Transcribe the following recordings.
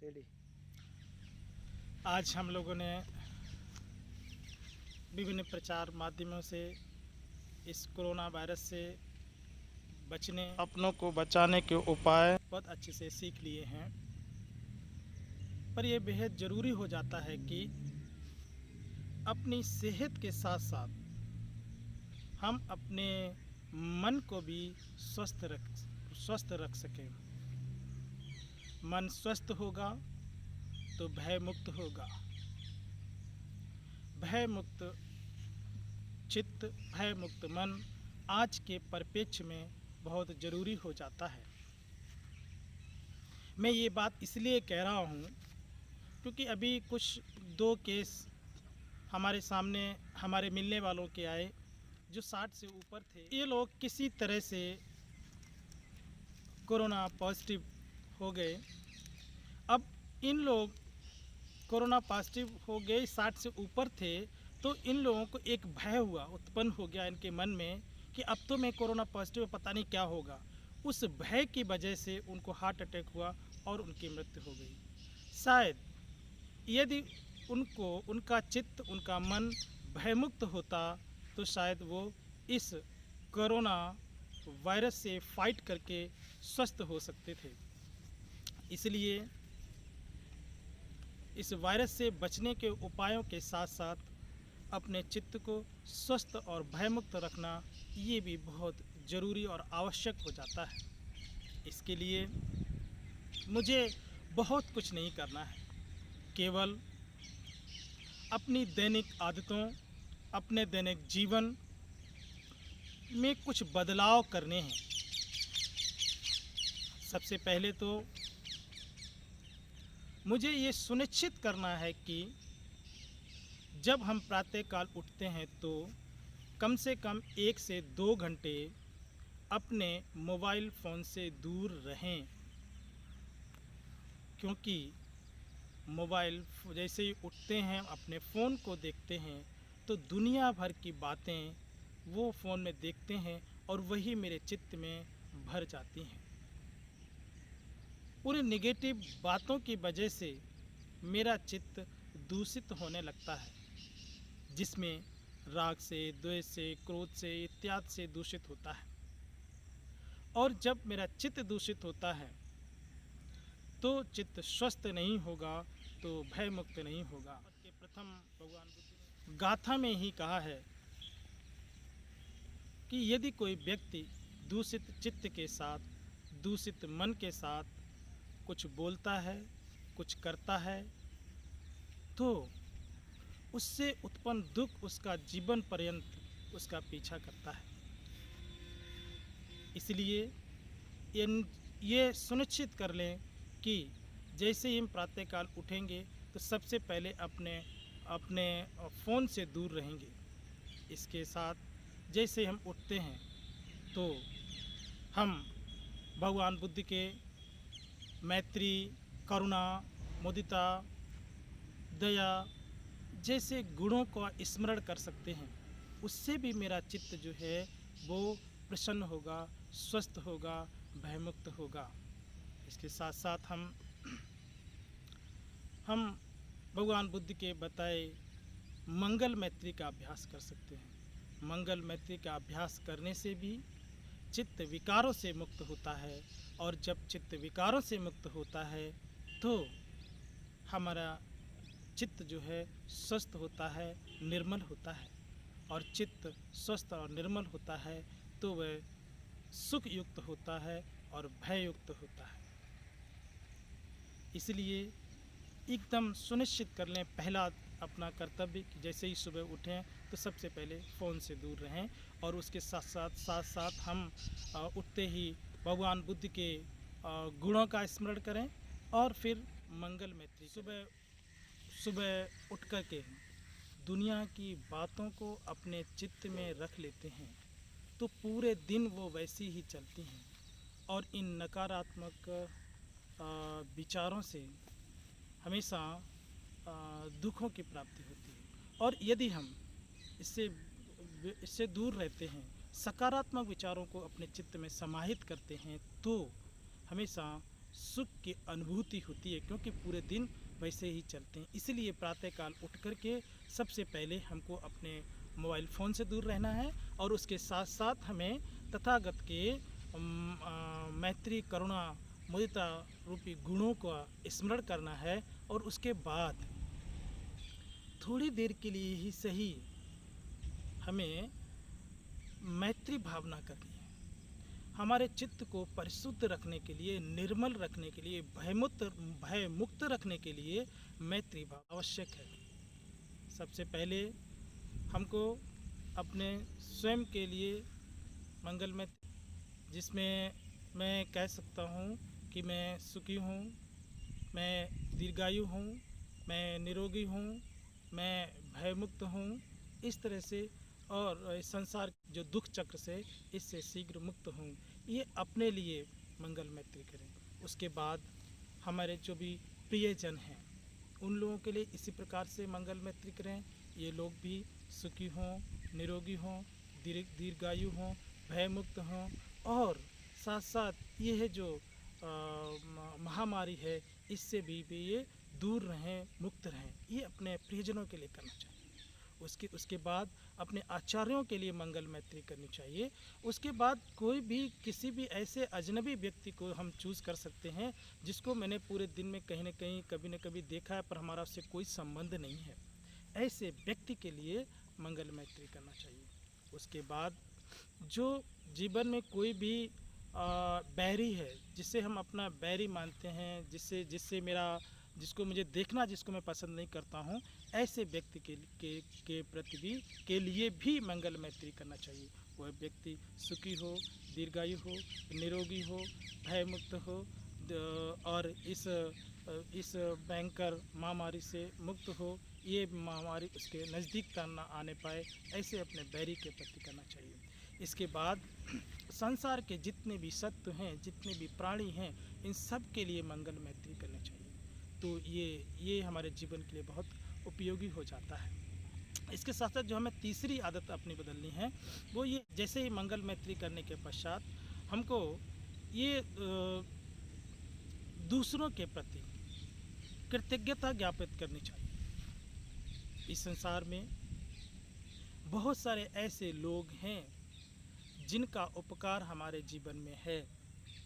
Ready. आज हम लोगों ने विभिन्न प्रचार माध्यमों से इस कोरोना वायरस से बचने, अपनों को बचाने के उपाय बहुत अच्छे से सीख लिए हैं। पर यह बेहद ज़रूरी हो जाता है कि अपनी सेहत के साथ साथ हम अपने मन को भी स्वस्थ रख सकें। मन स्वस्थ होगा तो भय मुक्त होगा। भय मुक्त चित्त, भय मुक्त मन आज के परिप्रेक्ष्य में बहुत ज़रूरी हो जाता है। मैं ये बात इसलिए कह रहा हूँ क्योंकि अभी कुछ 2 केस हमारे सामने हमारे मिलने वालों के आए जो 60 से ऊपर थे। ये लोग किसी तरह से कोरोना पॉजिटिव हो गए। अब इन लोग कोरोना पॉजिटिव हो गए, 60 से ऊपर थे, तो इन लोगों को एक भय उत्पन्न हो गया इनके मन में कि अब तो मैं कोरोना पॉजिटिव, पता नहीं क्या होगा। उस भय की वजह से उनको हार्ट अटैक हुआ और उनकी मृत्यु हो गई। शायद यदि उनका चित्त, उनका मन भयमुक्त होता तो शायद वो इस कोरोना वायरस से फाइट करके स्वस्थ हो सकते थे। इसलिए इस वायरस से बचने के उपायों के साथ साथ अपने चित्त को स्वस्थ और भयमुक्त रखना ये भी बहुत ज़रूरी और आवश्यक हो जाता है। इसके लिए मुझे बहुत कुछ नहीं करना है, केवल अपनी दैनिक आदतों, अपने दैनिक जीवन में कुछ बदलाव करने हैं। सबसे पहले तो मुझे ये सुनिश्चित करना है कि जब हम प्रातःकाल उठते हैं तो कम से कम 1 से 2 घंटे अपने मोबाइल फ़ोन से दूर रहें, क्योंकि मोबाइल जैसे ही उठते हैं अपने फ़ोन को देखते हैं तो दुनिया भर की बातें वो फ़ोन में देखते हैं और वही मेरे चित्त में भर जाती हैं। उन नेगेटिव बातों की वजह से मेरा चित्त दूषित होने लगता है, जिसमें राग से, द्वेष से, क्रोध से इत्यादि से दूषित होता है। और जब मेरा चित्त दूषित होता है तो चित्त स्वस्थ नहीं होगा, तो भय मुक्त नहीं होगा। के प्रथम भगवान बुद्ध ने गाथा में ही कहा है कि यदि कोई व्यक्ति दूषित चित्त के साथ, दूषित मन के साथ कुछ बोलता है, कुछ करता है, तो उससे उत्पन्न दुख उसका जीवन पर्यंत उसका पीछा करता है। इसलिए ये सुनिश्चित कर लें कि जैसे ही हम प्रातःकाल उठेंगे तो सबसे पहले अपने अपने फ़ोन से दूर रहेंगे। इसके साथ जैसे हम उठते हैं तो हम भगवान बुद्ध के मैत्री, करुणा, मुदिता, दया जैसे गुणों का स्मरण कर सकते हैं। उससे भी मेरा चित्त जो है वो प्रसन्न होगा, स्वस्थ होगा, भयमुक्त होगा। इसके साथ साथ हम भगवान बुद्ध के बताए मंगल मैत्री का अभ्यास कर सकते हैं। मंगल मैत्री का अभ्यास करने से भी चित्त विकारों से मुक्त होता है, और जब चित्त विकारों से मुक्त होता है तो हमारा चित्त जो है स्वस्थ होता है, निर्मल होता है। और चित्त स्वस्थ और निर्मल होता है तो वह सुख युक्त होता है और भय युक्त होता है। इसलिए एकदम सुनिश्चित कर लें, पहला अपना कर्तव्य कि जैसे ही सुबह उठें तो सबसे पहले फ़ोन से दूर रहें, और उसके साथ साथ हम उठते ही भगवान बुद्ध के गुणों का स्मरण करें, और फिर मंगल मैत्री सुबह उठ कर के दुनिया की बातों को अपने चित्त में रख लेते हैं तो पूरे दिन वो वैसी ही चलती हैं, और इन नकारात्मक विचारों से हमेशा दुखों की प्राप्ति होती है। और यदि हम इससे दूर रहते हैं, सकारात्मक विचारों को अपने चित्त में समाहित करते हैं, तो हमेशा सुख की अनुभूति होती है, क्योंकि पूरे दिन वैसे ही चलते हैं। इसलिए प्रातःकाल उठ कर के सबसे पहले हमको अपने मोबाइल फ़ोन से दूर रहना है, और उसके साथ साथ हमें तथागत के मैत्री, करुणा, मुदिता रूपी गुणों का स्मरण करना है। और उसके बाद थोड़ी देर के लिए ही सही हमें मैत्री भावना करनी है। हमारे चित्त को परिशुद्ध रखने के लिए, निर्मल रखने के लिए, भय मुक्त रखने के लिए मैत्री भाव आवश्यक है। सबसे पहले हमको अपने स्वयं के लिए मंगलमय, जिसमें मैं कह सकता हूँ कि मैं सुखी हूँ, मैं दीर्घायु हूँ, मैं निरोगी हूँ, मैं भयमुक्त हूँ, इस तरह से, और इस संसार जो दुख चक्र से इससे शीघ्र मुक्त हूँ, ये अपने लिए मंगल मैत्री करें। उसके बाद हमारे जो भी प्रियजन हैं उन लोगों के लिए इसी प्रकार से मंगल मैत्री करें। ये लोग भी सुखी हों, निरोगी हों, दीर्घायु हों, भयमुक्त हों, और साथ साथ ये है जो महामारी है इससे भी ये दूर रहें, मुक्त रहें। ये अपने प्रियजनों के लिए करना चाहिए। उसके बाद अपने आचार्यों के लिए मंगल मैत्री करनी चाहिए। उसके बाद कोई भी किसी भी ऐसे अजनबी व्यक्ति को हम चूज़ कर सकते हैं जिसको मैंने पूरे दिन में कहीं न कहीं, कभी न कभी देखा है, पर हमारा उससे कोई संबंध नहीं है। ऐसे व्यक्ति के लिए मंगल मैत्री करना चाहिए। उसके बाद जो जीवन में कोई भी बैरी है, जिसे हम अपना बैरी मानते हैं, जिसको मुझे देखना, जिसको मैं पसंद नहीं करता हूँ, ऐसे व्यक्ति के प्रति भी, के लिए भी मंगल मैत्री करना चाहिए। वह व्यक्ति सुखी हो, दीर्घायु हो, निरोगी हो, भयमुक्त हो, और इस भयंकर महामारी से मुक्त हो, ये महामारी उसके नज़दीक तक न आने पाए, ऐसे अपने बैरी के प्रति करना चाहिए। इसके बाद संसार के जितने भी सत्व हैं, जितने भी प्राणी हैं, इन सब के लिए मंगल मैत्री करनी चाहिए। तो ये हमारे जीवन के लिए बहुत उपयोगी हो जाता है। इसके साथ साथ जो हमें तीसरी आदत अपनी बदलनी है वो ये, जैसे ही मंगल मैत्री करने के पश्चात हमको ये दूसरों के प्रति कृतज्ञता ज्ञापित करनी चाहिए। इस संसार में बहुत सारे ऐसे लोग हैं जिनका उपकार हमारे जीवन में है,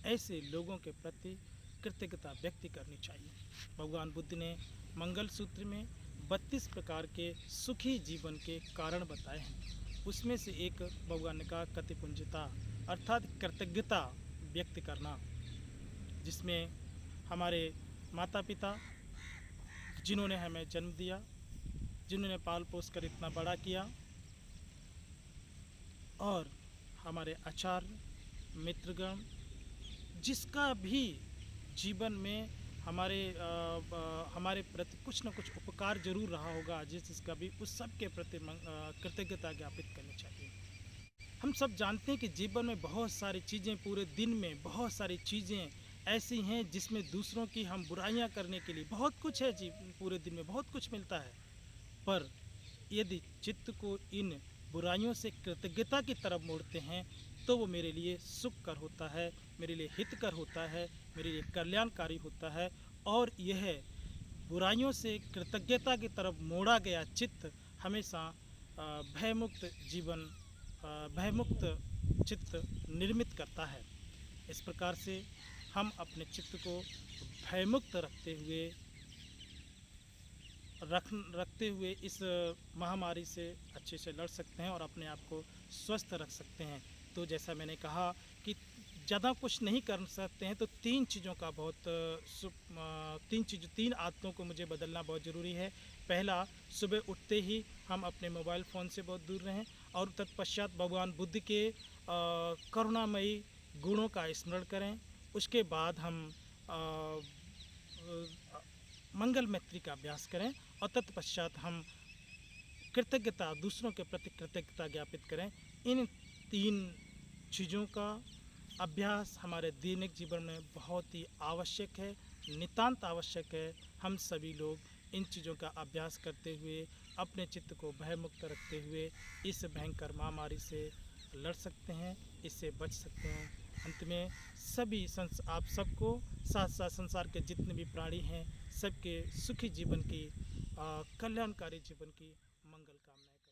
ऐसे लोगों के प्रति कृतज्ञता व्यक्त करनी चाहिए। भगवान बुद्ध ने मंगल सूत्र में 32 प्रकार के सुखी जीवन के कारण बताए हैं। उसमें से एक भगवान ने कहा कतिपुंजता, अर्थात कृतज्ञता व्यक्त करना, जिसमें हमारे माता पिता जिन्होंने हमें जन्म दिया, जिन्होंने पाल पोस कर इतना बड़ा किया, और हमारे आचार्य, मित्रगण, जिसका भी जीवन में हमारे प्रति कुछ न कुछ उपकार जरूर रहा होगा, जिसका भी, उस सब के प्रति कृतज्ञता ज्ञापित करनी चाहिए। हम सब जानते हैं कि जीवन में बहुत सारी चीज़ें, पूरे दिन में बहुत सारी चीज़ें ऐसी हैं जिसमें दूसरों की हम बुराइयां करने के लिए, बहुत कुछ है पूरे दिन में बहुत कुछ मिलता है, पर यदि चित्त को इन बुराइयों से कृतज्ञता की तरफ मोड़ते हैं तो वो मेरे लिए सुखकर होता है, मेरे लिए हितकर होता है, मेरे लिए कल्याणकारी होता है। और यह बुराइयों से कृतज्ञता की तरफ मोड़ा गया चित्त हमेशा भयमुक्त जीवन, भयमुक्त चित्त निर्मित करता है। इस प्रकार से हम अपने चित्त को भयमुक्त रखते हुए इस महामारी से अच्छे से लड़ सकते हैं और अपने आप को स्वस्थ रख सकते हैं। तो जैसा मैंने कहा कि ज़्यादा कुछ नहीं कर सकते हैं, तो तीन आदतों को मुझे बदलना बहुत ज़रूरी है। पहला, सुबह उठते ही हम अपने मोबाइल फ़ोन से बहुत दूर रहें, और तत्पश्चात भगवान बुद्ध के करुणामयी गुणों का स्मरण करें। उसके बाद हम मंगल मैत्री का अभ्यास करें, और तत्पश्चात हम दूसरों के प्रति कृतज्ञता ज्ञापित करें। इन 3 चीज़ों का अभ्यास हमारे दैनिक जीवन में बहुत ही आवश्यक है, नितांत आवश्यक है। हम सभी लोग इन चीज़ों का अभ्यास करते हुए अपने चित्त को भयमुक्त रखते हुए इस भयंकर महामारी से लड़ सकते हैं, इससे बच सकते हैं। अंत में आप सबको, साथ साथ संसार के जितने भी प्राणी हैं सबके सुखी जीवन की, कल्याणकारी जीवन की मंगल कामनाएं।